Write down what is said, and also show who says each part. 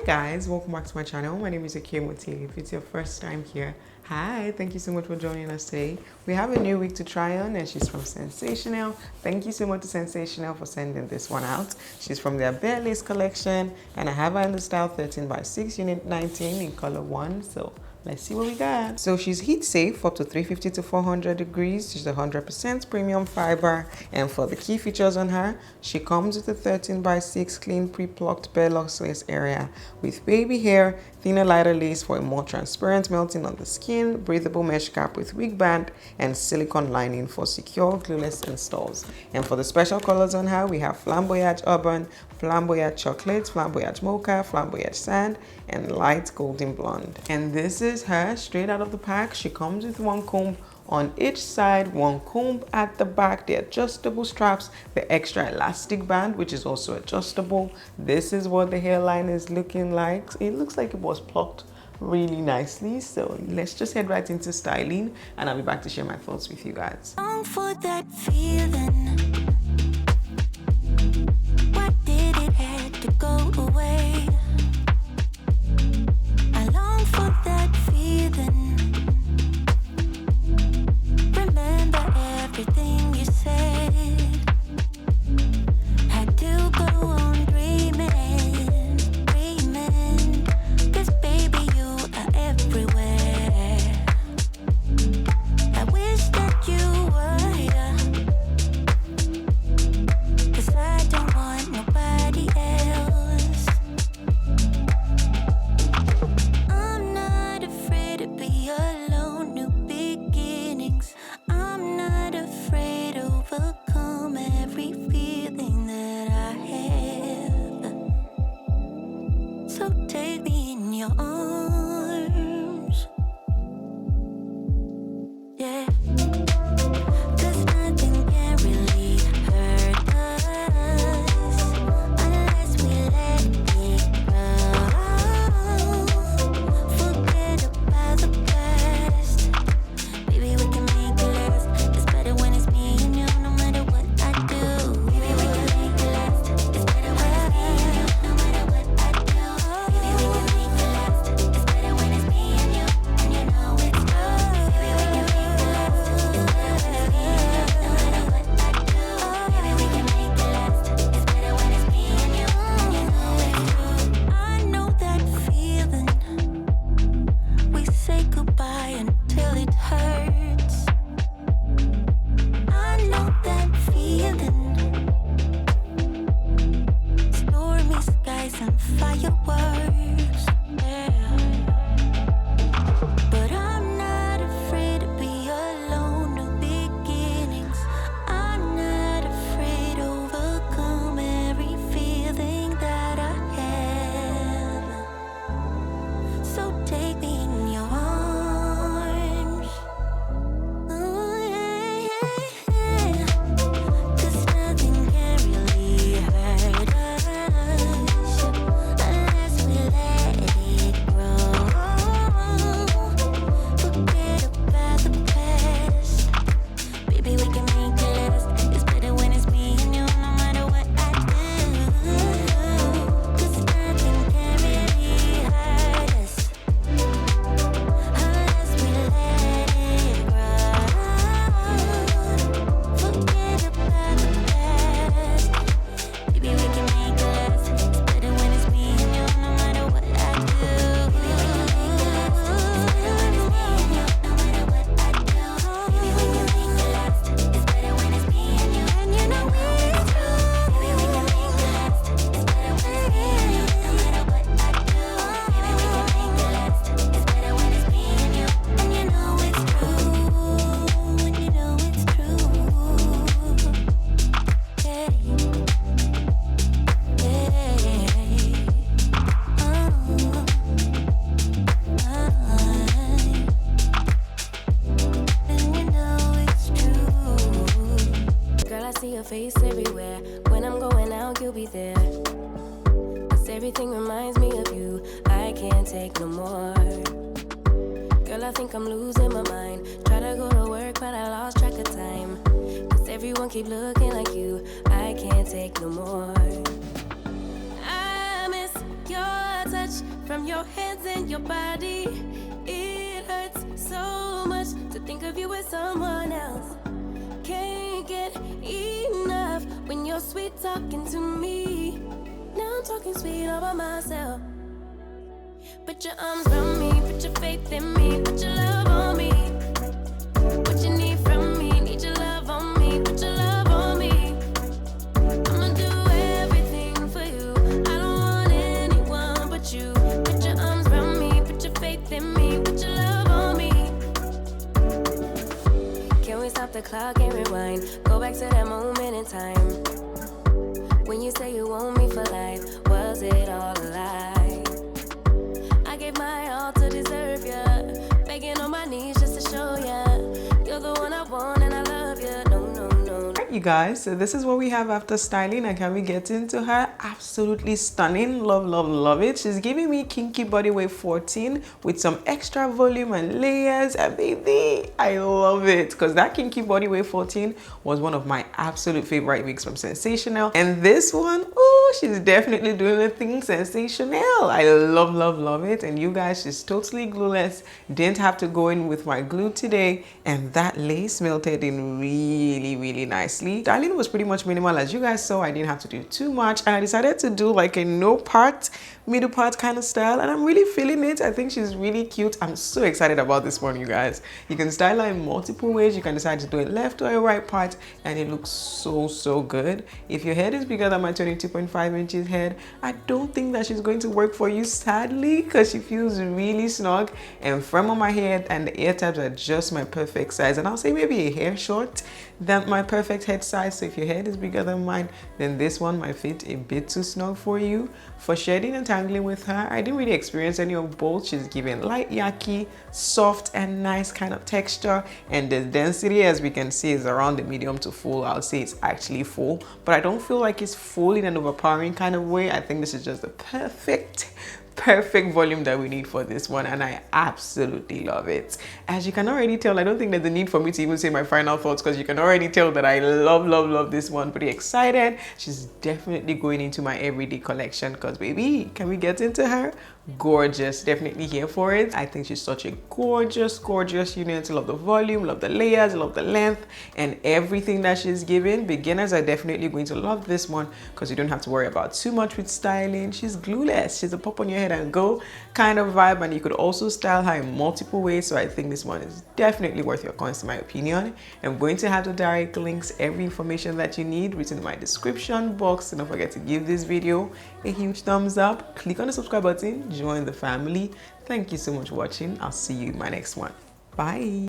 Speaker 1: guys, welcome back to my channel. My name is Akemoti. If it's your first time here, hi, thank you so much for joining us today. We have a new wig to try on and she's from Sensationnel. Thank you so much to Sensationnel for sending this one out. She's from their Bare Lace collection and I have her in the style 13x6 unit 19 in color 1. So let's see what we got. So she's heat safe up to 350 to 400 degrees. She's 100% premium fiber. And for the key features on her, she comes with a 13x6 clean pre-plucked bare lace area with baby hair, thinner lighter lace for a more transparent melting on the skin, breathable mesh cap with wig band, and silicone lining for secure glueless installs. And for the special colors on her, we have flamboyant urban, flamboyant chocolate, flamboyant mocha, flamboyant sand, and light golden blonde. And this is her straight out of the pack. She comes with one comb on each side, one comb at the back, the adjustable straps, the extra elastic band which is also adjustable. This is what the hairline is looking like. It looks like it was plucked really nicely. So let's just head right into styling and I'll be back to share my thoughts with you guys.
Speaker 2: Long for that feeling. Why did it have to go away? I long for that feeling. Remember everything you said. Had to go on dreaming, dreaming. 'Cause baby you are everywhere. I wish that you were here. 'Cause I don't want nobody else. I'm not afraid to be alone, new beginnings. I'm not afraid to overcome every feeling that I have. So take me in your arms. Yeah. 'Cause nothing can really hurt us unless we let it go. Forget about the past. Baby, we can make it last. It's better when it's me and you, no matter what I do. Baby, we can make it last. It's better when it's me and you, no matter what I do. Baby, we can make it last. It's better when it's me and you know it's true. Baby, we can make it last. It's better when it's me and you, no matter what I do. Baby, we can make it last. It's better when it's me and you know it's true. I know that feeling. We say goodbye until it hurts. I know that feeling. Stormy skies and fireworks. Yeah. But I'm not afraid to be alone, new beginnings. I'm not afraid to overcome every feeling that I have. So take me in your arms. Oh, yeah, yeah, yeah. 'Cause nothing can really hurt us unless we let it grow. Forget about the past. Baby, we can make it last. It's better when it's me and you, no matter what I do. 'Cause nothing can really hurt us unless we let it grow. Forget about the past. Baby, we can make it last. It's better when it's me and you, no matter what I do. Baby, we can make it last. It's better when it's me and you, no matter what I do. Baby, we can make it last. It's better when it's me and you know it's true. Baby, we can make it last. It's better when it's me and you, no matter what I do. Baby, we can make it last. It's better when it's me and you know it's true. And you know it's true. Yeah. And you know it's true.
Speaker 3: Girl, I see your face everywhere. When I'm going out, you'll be there. 'Cause everything reminds me of you. I can't take no more. Girl, I think I'm losing my mind. Try to go to work, but I lost track of time. 'Cause everyone keep looking like you. I can't take no more. I miss your touch touch from your hands and your body. It hurts so much to think of you as someone else. Can't get enough when you're sweet talking to me. Now I'm talking sweet all by myself. Put your arms around me, put your faith in me, put your love on me. What you need from me, need your love on me, put your love on me. I'ma do everything for you. I don't want anyone but you. Put your arms around me, put your faith in me, put your love on me. Can we stop the clock and rewind? Go back to that moment in time when you say you want me for life. Was it all a lie? I gave my all to deserve ya, begging on my knees just to show ya you're the one I want and I love ya. No, no, no.
Speaker 1: Alright, you guys, so this is what we have after styling, and can we get into her? Absolutely stunning. Love, love, love it. She's giving me kinky body wave 14 with some extra volume and layers, and baby, I love it, because that kinky body wave 14 was one of my absolute favorite wigs from Sensationnel, and this one, oh, she's definitely doing the thing Sensationnel. I love, love, love it. And you guys, she's totally glueless. Didn't have to go in with my glue today, and that lace melted in really, really nicely. Styling was pretty much minimal, as you guys saw. I didn't have to do too much, and I decided to do like a no part, middle part kind of style, and I'm really feeling it. I think she's really cute. I'm so excited about this one, you guys. You can style her in multiple ways. You can decide to do it left or a right part, and it looks so, so good. If your head is bigger than my 22.5 inches head, I don't think that she's going to work for you, sadly, because she feels really snug and firm on my head, and the ear tabs are just my perfect size, and I'll say maybe a hair short than my perfect head size. So if your head is bigger than mine, then this one might fit a bit too snug for you. For shedding and tangling with her, I didn't really experience any of both. She's given light yaki, soft and nice kind of texture, and the density, as we can see, is around the medium to full. I'll say it's actually full, but I don't feel like it's full in an overpowering kind of way. I think this is just the perfect volume that we need for this one, and I absolutely love it. As you can already tell, I don't think there's a need for me to even say my final thoughts, because you can already tell that I love, love, love this one. Pretty excited. She's definitely going into my everyday collection, because baby, can we get into her? Gorgeous. Definitely here for it. I think she's such a gorgeous unit. Love the volume, love the layers, love the length, and everything that she's given. Beginners are definitely going to love this one, because you don't have to worry about too much with styling. She's glueless. She's a pop on your head and go kind of vibe, and you could also style her in multiple ways. So I think this one is definitely worth your coins, in my opinion. I'm going to have the direct links, every information that you need, written in my description box. And don't forget to give this video a huge thumbs up, click on the subscribe button, join the family. Thank you so much for watching. I'll see you in my next one. Bye.